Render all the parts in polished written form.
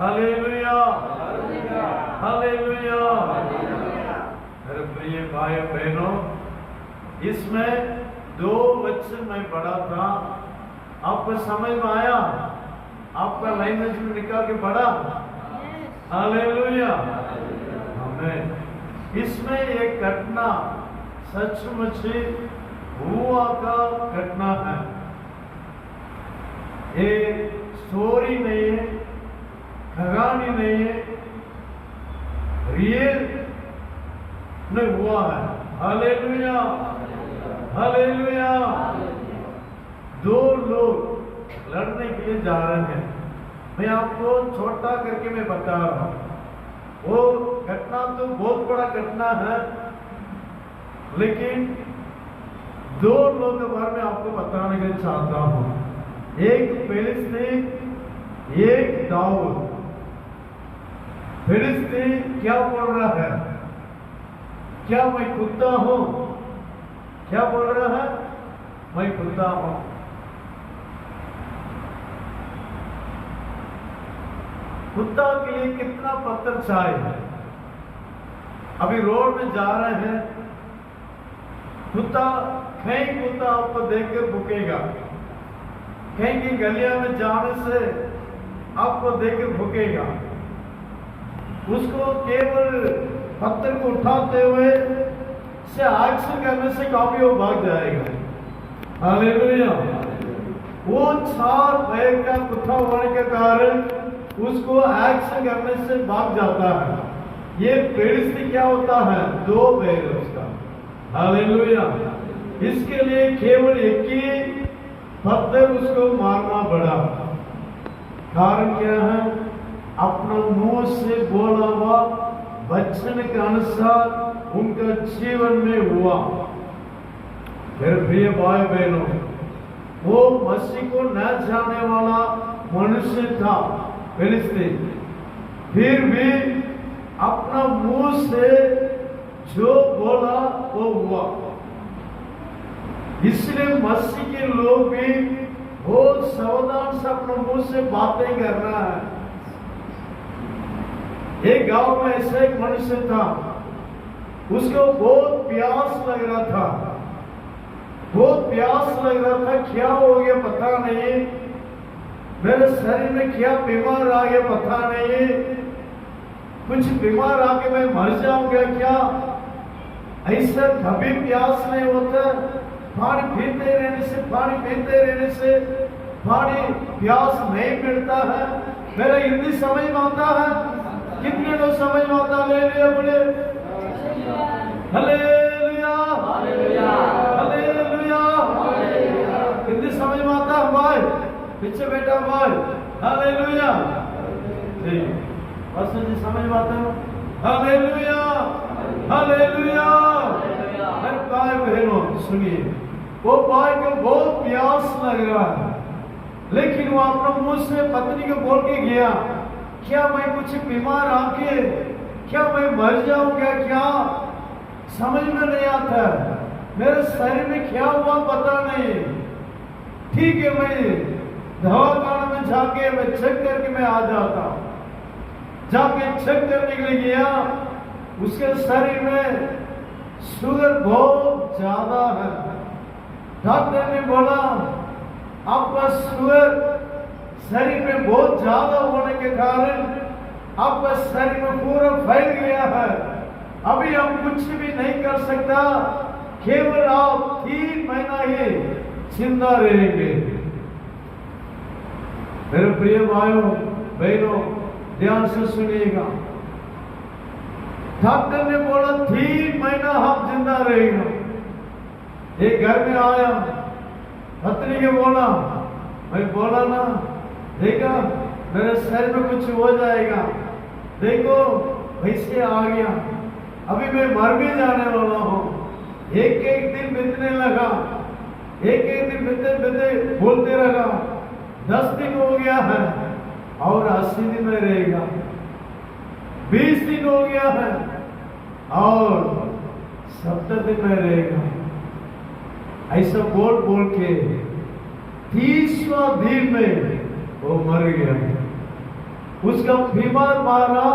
Hallelujah, hallelujah. मेरे प्रिय भाई बहनों, इसमें 2 वचन मैं पढ़ा था, आपको समझ में आया? आपका लैंग्वेज में निकाल के पढ़ा? हालेलुया, हमें इसमें एक घटना सचमुच हुआ का घटना है। ये स्टोरी नहीं है, कहानी नहीं है, रियल में हुआ है। Hallelujah, hallelujah. 2 लोग लड़ने के लिए जा रहे हैं। मैं आपको छोटा करके मैं बता रहा हूं। वो घटना तो बहुत बड़ा घटना है, लेकिन 2 लोगों के बारे में आपको बताने के लिए चाहता हूं। एक फिलिस्तीन, एक दाऊद। फिलिस्तीन क्या बोल रहा है? क्या मैं कुत्ता हूं? क्या बोल रहा है? मैं कुत्ता हूं। कुत्ता के लिए कितना पत्थर चाहिए? अभी रोड में जा रहे हैं, कुत्ता कहीं कुत्ता आपको देखकर भूकेगा, कहीं की गलियां में जाने से आपको देखकर भूकेगा। उसको केवल पत्थर को उठाते हुए से एक्शन करने से काफी वो भाग जाएगा। हालेलुया। वो 4 पैर का कुत्ता होने के कारण उसको एक्शन करने से भाग जाता है। ये फिलिस्तीन क्या होता है? 2 पैर उसका। हालेलुया। इसके लिए केवल एक ही पत्थर उसको मारना पड़ा। कारण क्या है? अपना मुंह से बोला हुआ वचन के अनुसार उनका जीवन में हुआ। मेरे प्रिय भाई बहनों, वो मसीह को न जाने वाला मनुष्य था फिलिस्तीन, फिर भी अपना मुंह से जो बोला वो हुआ। इसलिए मसीह के लोग भी बहुत सावधान से अपने मुंह से बातें करना है। एक गांव में ऐसा एक मनुष्य था, उसको बहुत प्यास लग रहा था, बहुत प्यास लग रहा था। क्या हो गया पता नहीं, मेरे शरीर में क्या बीमार आ गया पता नहीं, कुछ बीमार आके मैं मर जाऊंगा क्या? ऐसा कभी प्यास नहीं होता। पानी पीते रहने से, पानी पीते रहने से पानी प्यास नहीं मिलता है। मेरा हिंदी समझ में आता है? कितने लोग समझ में आता? ले लिया बोले हालेलुया, हालेलुया, हालेलुया। हिंदी समझ में आता है भाई? पीछे बैठा भाई, हालेलुया जी। बस जी समझ में आता है? Hallelujah, hallelujah. मेरे भाई बहनों सुनिए, वो भाई को बहुत प्यास लग रहा है, लेकिन वो अपना मुंह से पत्नी को बोल के गया, क्या मैं कुछ बीमार आके क्या मैं मर जाऊंगा क्या? समझ में नहीं आता, मेरे शरीर में क्या हुआ पता नहीं। ठीक है, मैं दवाखाना में जाके मैं चेक करके मैं आ जाता। जाके चेक करने के लिए गया, उसके शरीर में शुगर बहुत ज्यादा है। डॉक्टर ने बोला आपका शुगर शरीर में बहुत ज्यादा होने के कारण आपका शरीर में पूरा फैल गया है, अभी हम कुछ भी नहीं कर सकता, केवल आप 3 महीना ही जिंदा रहेंगे। मेरे प्रिय भाइयों बहनों ध्यान से सुनिएगा। डॉक्टर ने बोला 3 महीना आप जिंदा रहेंगे। एक घर में आया, पत्नी के बोला, मैं बोला ना देखा मेरे शरीर में कुछ हो जाएगा, देखो वैसे आ गया, अभी मैं मर भी जाने वाला हूँ। एक एक दिन बीतने लगा, एक एक दिन बीते बीते बोलते रहा, 10 दिन हो गया है और 80 दिन में रहेगा, 20 दिन हो गया है और 70 दिन में रहेगा। ऐसा बोल बोल के 30वां दिन में वो मर गया। उसका बीमार मारा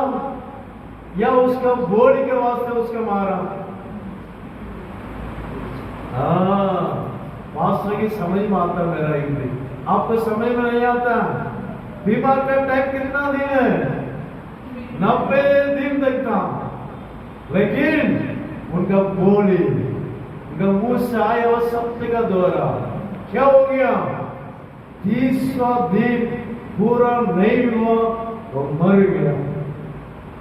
या उसका बॉडी के वास्ते उसका मारा? पास्टर की समझ में आता मेरा हिंदी, आपको समझ में नहीं आता। बीमार का टाइम कितना दिन है? 90 दिन तक था, लेकिन उनका बॉडी, उनका मुंह से आया हुआ शब्द का द्वारा क्या हो गया? 30वां दिन पूरा नहीं हुआ, वो मर गया।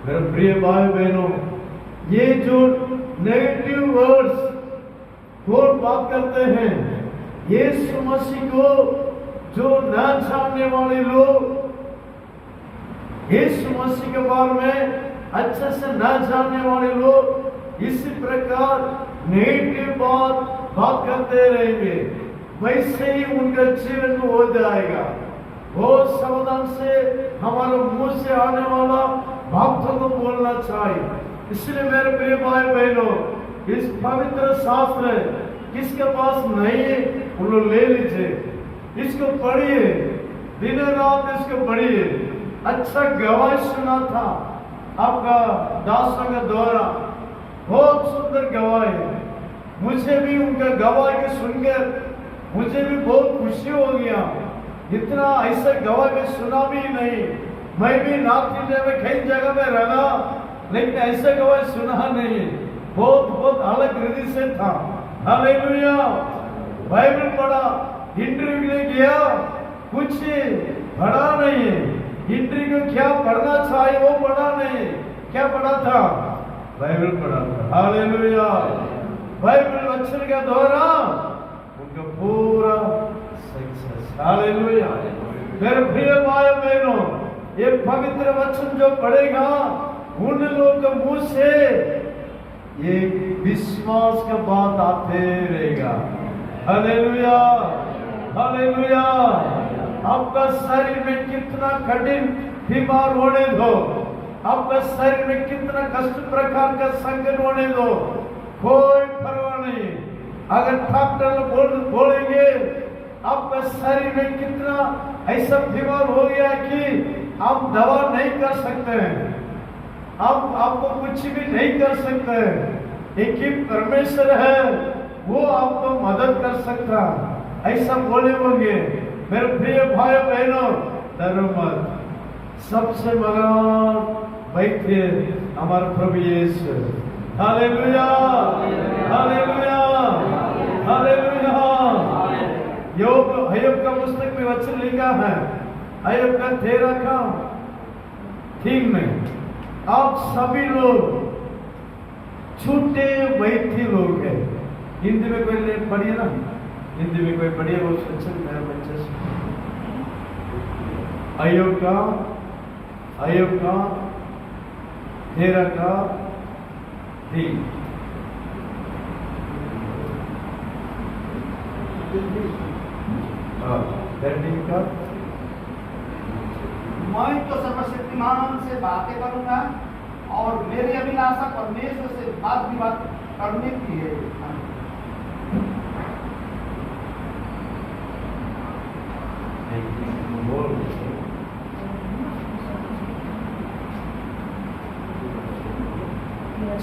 मेरे प्रिय भाई बहनों, ये जो नेगेटिव वर्ड्स कौन बात करते हैं? यीशु मसीह को जो न जानने वाले लोग, यीशु मसीह के बारे में अच्छे से न जानने वाले लोग इसी प्रकार नेगेटिव बात करते रहेंगे, वैसे ही उनका जीवन में हो जाएगा। बहुत सावधान से हमारे मुंह से आने वाला बातों को बोलना चाहिए। इसलिए मेरे प्रिय भाई बहनों, इस पवित्र शास्त्र किसके पास नहीं है उन लोग ले लीजिए, इसको पढ़िए, दिन रात इसको पढ़िए। अच्छा गवाही सुना था आपका दासों का द्वारा, बहुत सुंदर गवाही है। मुझे भी उनका गवाही को सुनकर मुझे भी बहुत खुशी हो गया। इतना ऐसा गवाही में सुना भी नहीं। मैं भी नॉर्थ इंडिया में कई जगह में रहना, लेकिन ऐसा गवाही सुना नहीं। बहुत अलग रीति से था। हालेलुया। बाइबल पढ़ा, इंटरव्यू के लिए गया, कुछ पढ़ा नहीं। इंटरव्यू को क्या पढ़ना चाहिए वो पढ़ा नहीं। क्या पढ़ा था? बाइबल पढ़ा था। हालेलुया। बाइबल वचन के द्वारा उनका पूरा सक्सेस। हालेलुया। मेरे प्रिय भाई बहनों, ये पवित्र वचन जो पढ़ेगा उन लोगों के मुंह से ये विश्वास का बात आते रहेगा। Hallelujah, hallelujah. आपका शरीर में कितना कठिन बीमार होने दो, आपका शरीर में कितना कष्ट प्रकार का संकट होने दो, कोई परवाह नहीं। अगर डॉक्टर बोलेंगे आपका शरीर में कितना ऐसा बीमार हो गया कि आप दवा नहीं कर सकते हैं, आपको कुछ भी नहीं कर सकते हैं, एक ही परमेश्वर है वो आपको मदद कर सकता, ऐसा बोले होंगे। मेरे प्रिय भाई बहनों, डरो मत। सबसे महान वैद्य हमारा प्रभु यीशु। Hallelujah, hallelujah, hallelujah. अय्यूब का पुस्तक में वचन लिखा है, अय्यूब का 13 का 3 में, आप सभी लोग छूटे वैद्य लोग हैं। हिंदी में कोई पढ़िए ना, हिंदी में कोई पढ़िए वो वचन मेरे बच्चे से। अय्यूब का 13 का 3। का मैं तो सर्वशक्तिमान से बातें करूंगा और मेरी अभिलाषा परमेश्वर से बात विवाद करने की है।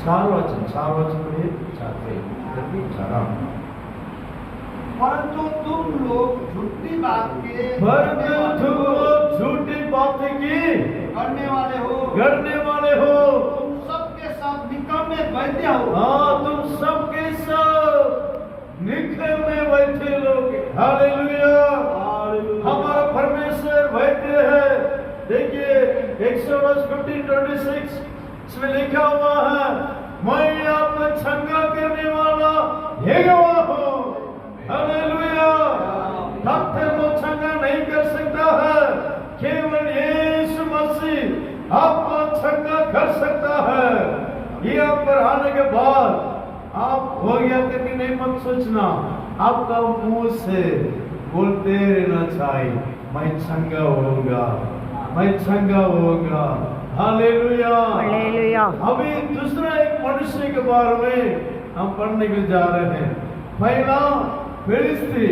चार वचन चाहते परंतु तुम लोग झूठी बात की करने वाले हो, तुम सबके सब निकम्मे वैद्य हो। हाँ, तुम सबके सब निकम्मे वैद्य लोग। हालेलुया। हमारा परमेश्वर वैद्य है। देखिए एक्सोडस 15:26 इसमें लिखा हुआ है, मैं आपको चंगा करने वाला यहोवा हूँ। हालेलुया। डॉक्टर वो चंगा नहीं कर सकता है, केवल यीशु मसीह आपको चंगा कर सकता है। यहाँ पर आने के बाद आप हो गया करके नहीं मत सोचना, आपका मुंह से बोलते रहना चाहिए, मैं चंगा होऊंगा, मैं चंगा होऊंगा। Hallelujah, hallelujah. अभी दूसरा एक मनुष्य के बारे में हम पढ़ने के जा रहे हैं। पहला फिलिस्ती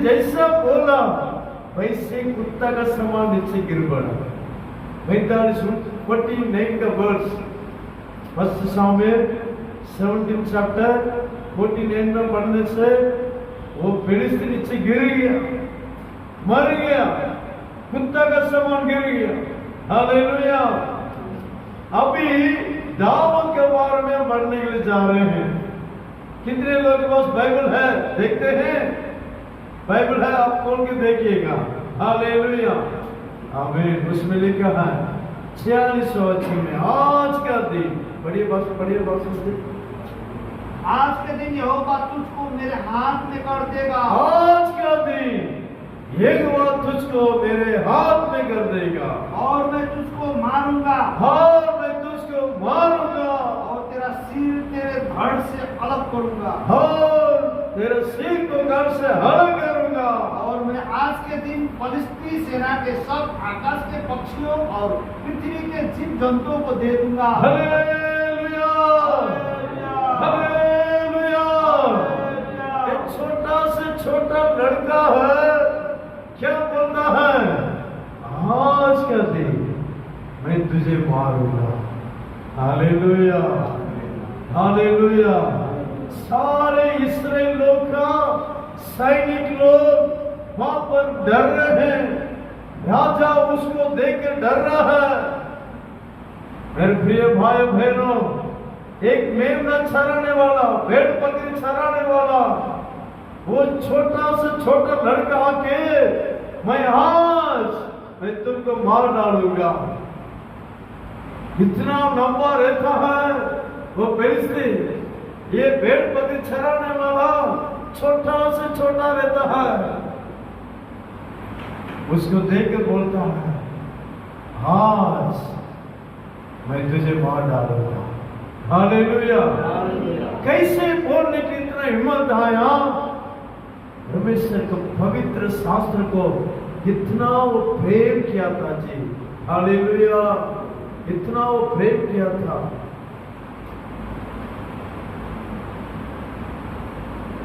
जैसा बोला वैसे कुत्ता का समान नीचे गिर पड़ा। 49 का वर्ष, फर्स्ट सामुएल 17 चैप्टर 49 में पढ़ने से वो फिलिस्तीन नीचे गिर गया, मर गया, कुत्ता का समान गिर गया। हालेलुया। अभी दाऊद के बारे में पढ़ने के लिए जा रहे हैं। कितने लोगों के पास बाइबल है? देखते हैं, बाइबल है, आप खोल के देखिएगा। हालेलुया, आमीन। उसमें लिखा है 46वां अध्याय में, आज का दिन, पढ़िए बस से। आज के दिन यहोवा तुझको मेरे हाथ में कर देगा। आज का दिन यहोवा तुझको मेरे हाथ में कर देगा, और मैं तुझको मारूंगा, और मैं तुझको मारूंगा, और तेरा सिर तेरे धड़ से अलग करूंगा, और तेरे सिर को घर से अलग करूंगा। और मैं आज के दिन फलिस्ती सेना के सब आकाश के पक्षियों और पृथ्वी के जीव जंतुओं को दे दूंगा। Hallelujah, hallelujah. एक छोटा से छोटा लड़का है, क्या बोलता है? आज का दिन मैं तुझे मारूंगा। Hallelujah, hallelujah. सारे इस्राएल लोग का सैनिक लोग वहां पर डर रहे हैं, राजा उसको देख के डर रहा है। मेरे प्रिय भाई बहनों, एक मेमना चराने वाला, भेड़ बकरी चराने वाला, वो छोटा से छोटा लड़का आके मैं तुमको मार डालूंगा, इतना लंबा रहता है वो फिलिस्तीन। ये भेड़ बकरी चराने वाला छोटा से छोटा रहता है, उसको देख के बोलता है, आज मैं तुझे मार डालूंगा। हालेलुया। कैसे बोलने की इतना हिम्मत आया? परमेश्वर को, पवित्र शास्त्र को कितना वो प्रेम किया था जी। हालेलुया, इतना वो प्रेम किया था।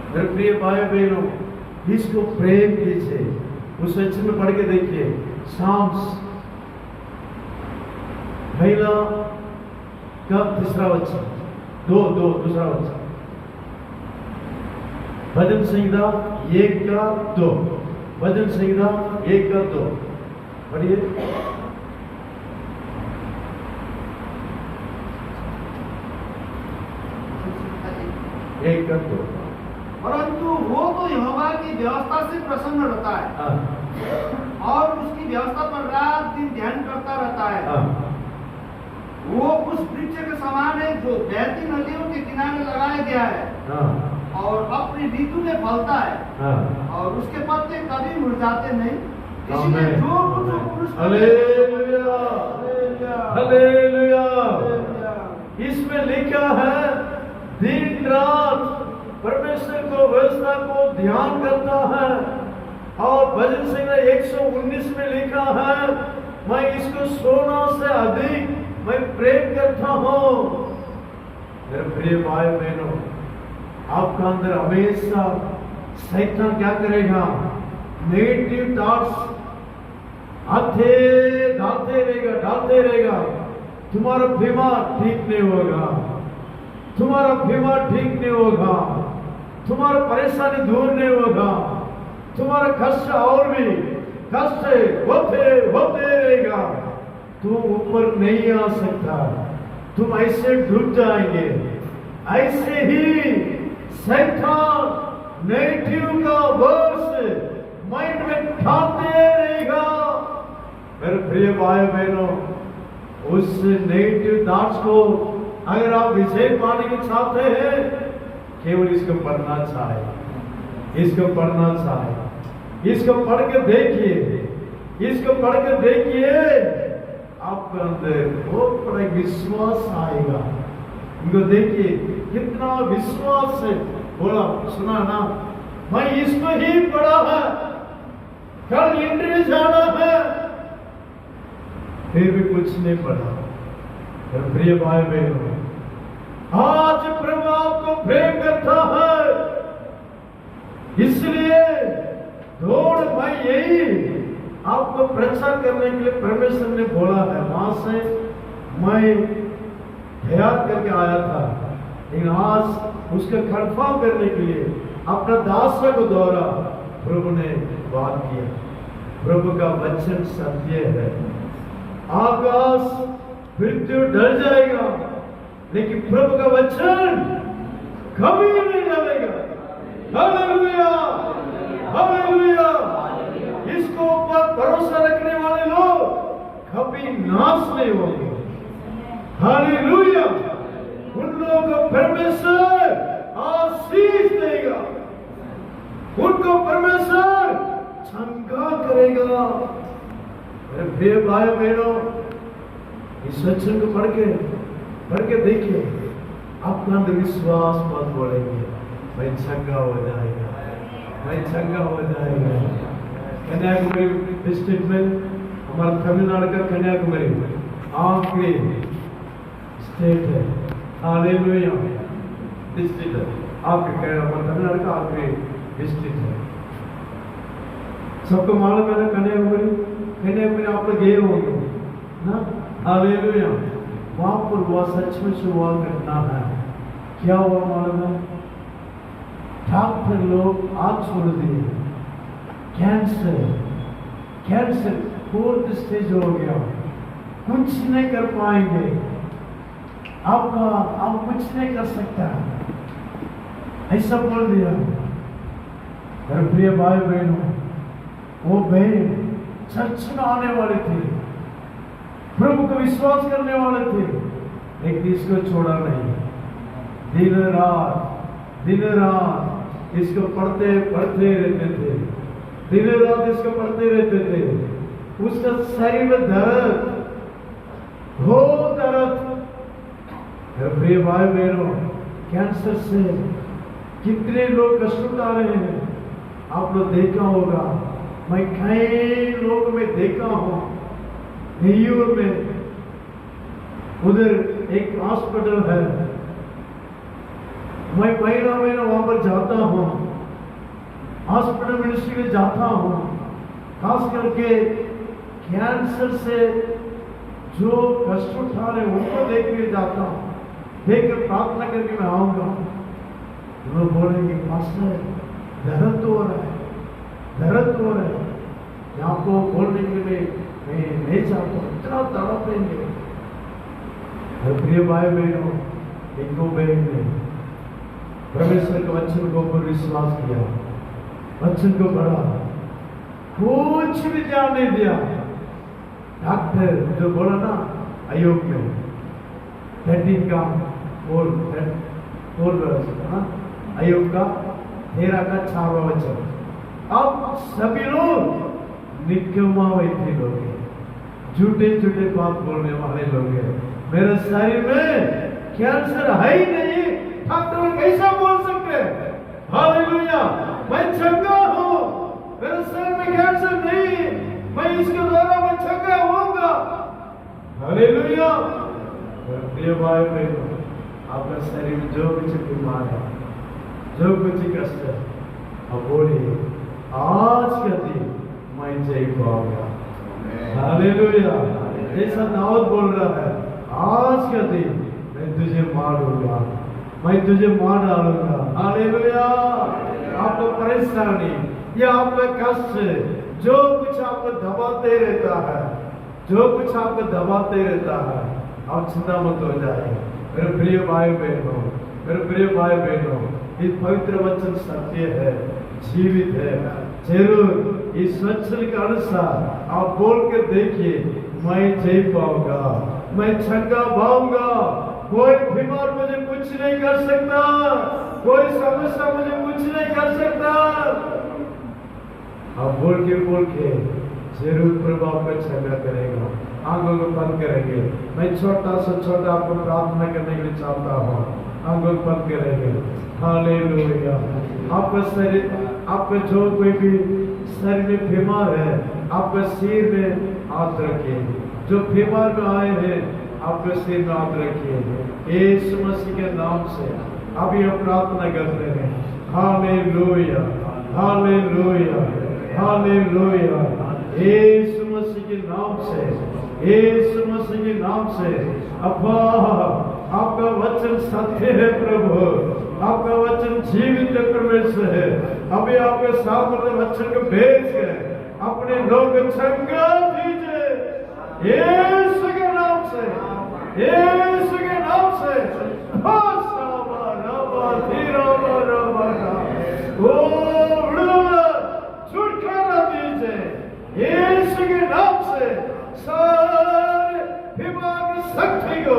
मेरे प्रिय भाई बहनों, इसको प्रेम कीजिए। उस वचन में पढ़ के देखिए, साम्स महिला का तीसरा वचन, दूसरा वचन, भजन संहिता 1 का 2, भजन संहिता 1 का 2 पढ़िए। एक का 2। परंतु वो तो यहोवा की व्यवस्था से प्रसन्न रहता है और उसकी व्यवस्था पर रात दिन ध्यान करता रहता है। वो उस वृक्ष के समान है जो बहती नदियों के किनारे लगाया गया है और अपनी ऋतु में फलता है और उसके पत्ते कभी मुरझाते नहीं। इसलिए जो कुछ हालेलुया, हालेलुया। इसमें लिखा है, दिन रात परमेश्वर को, व्यवस्था को ध्यान करता है। और भजन संहिता 119 में लिखा है, मैं इसको सोना से अधिक मैं प्रेम करता हूं। मेरे प्रिय भाई बहनों, आपका अंदर हमेशा शैतान क्या करेगा? नेगेटिव थॉट्स डालते रहेगा। तुम्हारा बीमार ठीक नहीं होगा, तुम्हारा बीमार ठीक नहीं होगा, तुम्हारा परेशानी दूर नहीं होगा, तुम्हारा कष्ट और भी कष्ट होते रहेगा, तुम ऊपर नहीं आ सकता, तुम ऐसे डूब जाएंगे। ऐसे ही शैतान नेगेटिव का वर्ड्स माइंड में डालते रहेगा। मेरे प्रिय भाई बहनों, उस नेगेटिव थॉट्स को अगर आप विजय पाने के चाहते हैं, केवल इसको पढ़ना चाहे, इसको पढ़ना चाहे, इसको पढ़ के देखिए, इसको पढ़ के देखिए, आपके अंदर बहुत बड़ा विश्वास आएगा। इनको देखिए कितना विश्वास है। बोला, सुना ना, मैं इसको ही पढ़ा है, कल इंटरव्यू जाना है, फिर भी कुछ नहीं पढ़ा। प्रिय भाई बहनों, आज प्रभु आपको प्रेम करता है, इसलिए दौड़ मैं यही आपको प्रचार करने के लिए परमेश्वर ने बोला है। मैं हयात करके आया था, लेकिन आज उसका कंफर्म करने के लिए अपना दासों को द्वारा प्रभु ने बात किया। प्रभु का वचन सत्य है। आकाश पृथ्वी डर जाएगा, लेकिन प्रभु का वचन कभी नहीं डरेगा। Hallelujah, hallelujah. इसको ऊपर भरोसा रखने वाले लोग कभी नाश नहीं होंगे। हालेलुया। उन लोगों को परमेश्वर आशीष देगा, उनको परमेश्वर चंगा करेगा। मेरे प्रिय भाई बहनों, इस वचन को पढ़ के देखिए, अपना विश्वास मत बोलेंगे, मैं चंगा हो जाएगा, मैं चंगा हो जाएगा। कन्याकुमारी डिस्ट्रिक्ट में, हमारा तमिलनाडु का कन्याकुमारी आखिरी स्टेट है। हालेलुया, डिस्ट्रिक्ट है आपके, हमारा तमिलनाडु का आखिरी डिस्ट्रिक्ट है। सबको मालूम है ना कन्याकुमारी आप लोग गए होंगे ना। हालेलुया। वहां पर हुआ, सचमुच हुआ घटना है। क्या हुआ मालूम है? डॉक्टर लोग आज छोड़ दिए, कैंसर 4th स्टेज हो गया, कुछ नहीं कर पाएंगे, आप कुछ नहीं कर सकता, ऐसा बोल दिया। मेरे प्रिय भाई बहनों, वो बहन चर्च में आने वाले थे, प्रभु को विश्वास करने वाले थे, लेकिन इसको छोड़ा नहीं। दिन रात इसको पढ़ते रहते थे, दिन रात इसको पढ़ते रहते थे। उसका शरीर में दर्द, बहुत दर्द। प्रिय भाई बहनों, कैंसर से कितने लोग कष्ट उठा रहे हैं, आप लोग देखा होगा। मैं कई लोगों में देखा हूं, न्यूयॉर्क में उधर एक हॉस्पिटल है, मैं महीना वहां पर जाता हूं, हॉस्पिटल मिनिस्ट्री में जाता हूं, खास करके कैंसर से जो कष्ट उठा रहे उनको देखने जाता हूं, देखकर प्रार्थना करके मैं आऊंगा। लोग बोलेंगे पास्टर दर्द हो रहा है, दर्द हो रहा है, आपको बोलने के लिए मैं नहीं चाहता, इतना तड़पेंगे। प्रिय भाई बहनों, एक दो बहन ने परमेश्वर के वचन को ऊपर विश्वास किया, वचन को पढ़ा, कुछ भी ध्यान नहीं दिया। डॉक्टर जो बोला ना अयोग में 13 का 4 अयोग का 13 का 4वां वचन। अब सभी लोग निकम्मा व्यक्ति लोग हैं, झूठे बात बोलने वाले लोग हैं। मेरे शरीर में कैंसर है ही नहीं, डॉक्टर कैसा बोल सकते हैं? हालेलुया, मैं चंगा हूं, मेरे शरीर में कैंसर नहीं, मैं इसके द्वारा मैं चंगा होऊंगा। हालेलुया। प्रिय भाई बहनों, आपका शरीर में जो कुछ बीमार है, जो कुछ कष्ट है, अब बोलिए आज का दिन मैं जय पाऊंगा। हालेलुया। जैसा दाऊद बोल रहा है, आज का दिन मैं तुझे मारूंगा, मैं तुझे मार डालूंगा। हालेलुया। आपको परेशानी या आपका कष्ट, जो कुछ आपको दबाते रहता है, जो कुछ आपको दबाते रहता है, आप चिंता मत हो जाए। मेरे प्रिय भाई बहनों, मेरे प्रिय भाई बहनों, इस पवित्र वचन सत्य है, जीवित है। जरूर इस वचन के अनुसार आप बोल के देखिए, मैं जय पाऊंगा, मैं चंगा पाऊंगा, कोई बीमार मुझे कुछ नहीं कर सकता, कोई समस्या मुझे कुछ नहीं कर सकता। आप बोल के जरूर प्रभु आपको चंगा करेगा। आंखों को बंद करेंगे, मैं छोटा से छोटा आपको प्रार्थना करने के लिए चाहता हूँ। आंखों को बंद करेंगे। हालेलुया। आपका शरीर, आपका जो कोई भी शरीर में बीमार है, आपका सिर में हाथ रखिए। जो बीमार में आए हैं, आपके सिर में हाथ रखिए। यीशु मसीह के नाम से अभी हम प्रार्थना करते हैं। Hallelujah, hallelujah, hallelujah. यीशु मसीह के नाम से, यीशु मसीह मसीह के नाम से अब्बा आपका वचन सत्य है प्रभु, आपका वचन जीवित परमेश्वर है। अभी आपके सामने वचन को भेज कर अपने लोग चंगा दीजिए यीशु के नाम से, यीशु के नाम से। छुटकारा दीजिए यीशु के नाम से सारे विभाग शक्ति को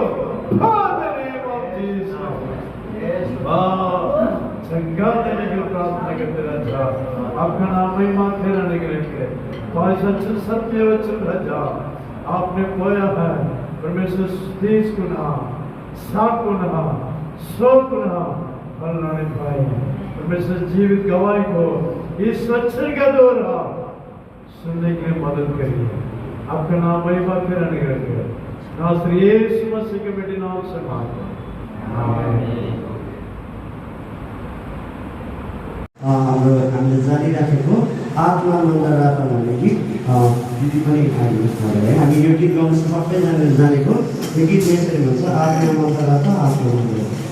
चंगा देने की प्रार्थना करते रहता। आपका नाम महिमा ठहराने के लिए वचन सत्य वचन राजा आपने बोया है परमेश्वर 30 गुना 60 गुना 100 गुना फल लाने पाए। परमेश्वर जीवित गवाही को इस वचन का द्वारा सुनने के लिए मदद करिए। आपका नाम महिमा ठहराने के लिए नासरी यीशु मसीह के बेटे नाम से मांगते हैं, आमीन। हामीले जानिराखेको आत्मा मन्दराता भन्ने गीत दिदी पनि गाइदिनुहोस् भनेर हामी यो गीत गाउनु सबैजनाले जानेको यो गीत यसरी भन्छ, आत्मा मन्दराता आत्मा मन्दराता।